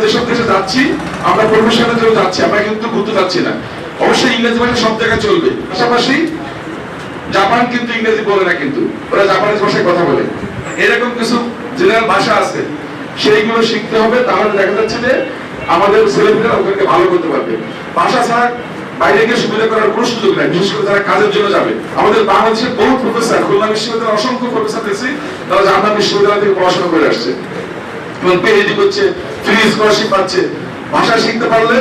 যেসব দেশে যাচ্ছি, আমরা প্রফেশনের জন্য যাচ্ছি, আমরা কিন্তু ঘুরতে যাচ্ছি না। অবশ্যই ইংরেজি ভাষা সব জায়গায় চলবে, পাশাপাশি জাপান কিন্তু ইংরেজি বলে না, কিন্তু ওরা জাপানিজ ভাষায় কথা বলে। এরকম কিছু জেনারেল ভাষা আছে, সেইগুলো শিখতে হবে। তাহলে দেখা যাচ্ছে যে আমাদের ছেলেমেয়েরা ওখানে ভালো করতে পারবে। ভাষা ছাড়া বাইরে গিয়ে সুবিধা করার কোনো সুযোগ নাই, বিশেষ করে যারা কাজের জন্য যাবে। আমাদের বাংলাদেশের বহু প্রফেসর, খুলনা বিশ্ববিদ্যালয়ের অসংখ্য প্রফেসর দেখছি তারা জাপান বিশ্ববিদ্যালয় থেকে পড়াশোনা করে আসছে এবং পিএইচডি করছে, ফ্রি স্কলারশিপ পাচ্ছে। ভাষা শিখতে পারলে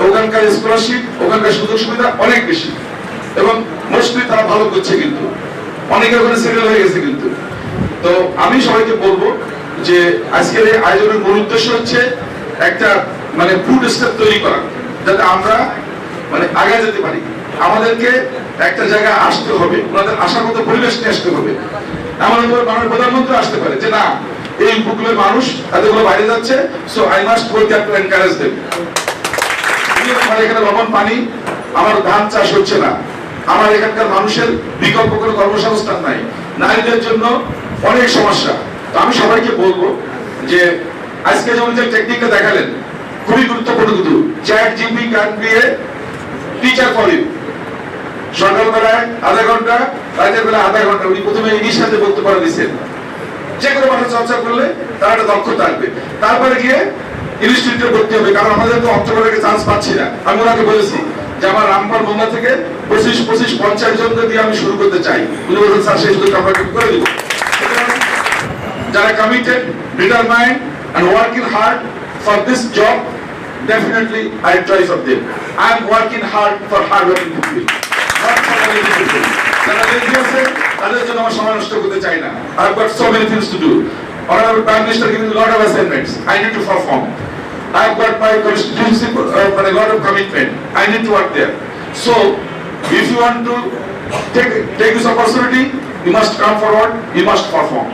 ওখানকার স্কলারশিপ, ওখানকার সুযোগ সুবিধা অনেক বেশি, এবং মোস্টলি তারা ভালো করছে, কিন্তু অনেকে ওখানে সেটেল হয়ে গেছে। কিন্তু তো আমি সবাইকে বলবো যে আজকের এই আয়োজনের মূল উদ্দেশ্য হচ্ছে একটা মানে ফুড স্টেপ তৈরি করা, যাতে আমরা মানে আগে যেতে পারি। আমাদেরকে একটা জায়গায় আসতে হবে, ওনাদের আসার মতো পরিবেশ নিয়ে আসতে হবে। আমাদের মাননীয় প্রধানমন্ত্রী আসতে পারে যে না, এই উপকূলের মানুষ এতগুলো বাইরে যাচ্ছে, so I must go there to encourage them. আমার এখানে লবণ পানি, আমার ধান চাষ হচ্ছে না, আমার এখানকার মানুষের বিকল্প কোনো কর্মসংস্থান নাই, নারীদের জন্য অনেক সমস্যা। তো আমি সবাইকে বলবো যে আজকে যেমন যে টেকনিকটা দেখালেন খুবই গুরুত্বপূর্ণ, কিন্তু chat GP can be a teacher for you. সকালবেলায় আধা ঘন্টা, রাতের বেলা আধা ঘন্টা, উনি প্রথমে ইংলিশ সাথে বলতে পারে দিচ্ছেন। যে কোনো ভাষা চর্চা করলে তার একটা দক্ষতা আসবে, তারপরে গিয়ে ইনস্টিটিউটে ভর্তি হবে। কারণ আমাদের তো অক্টোবরে চান্স পাচ্ছি না। আমি ওনাকে বলেছি যে আমার রামপাল বন্ধা থেকে 25-50 জনকে দিয়ে আমি শুরু করতে চাই। উনি বলছেন স্যার সেই সুযোগটা আমরা করে দিব। যারা committed, determined and working hard for this job, definitely I try for them. I am working hard for hard-working people, not for lazy people. যারা lazy আছে তাদের জন্য আমার সময় নষ্ট করতে চাই না। I have got so many things to do. Honorable Prime Minister giving me a lot of assignments. I need to perform. I have got my constituency, but a lot of commitment. I need to work there. So, if you want to take this opportunity, you must come forward. You must perform.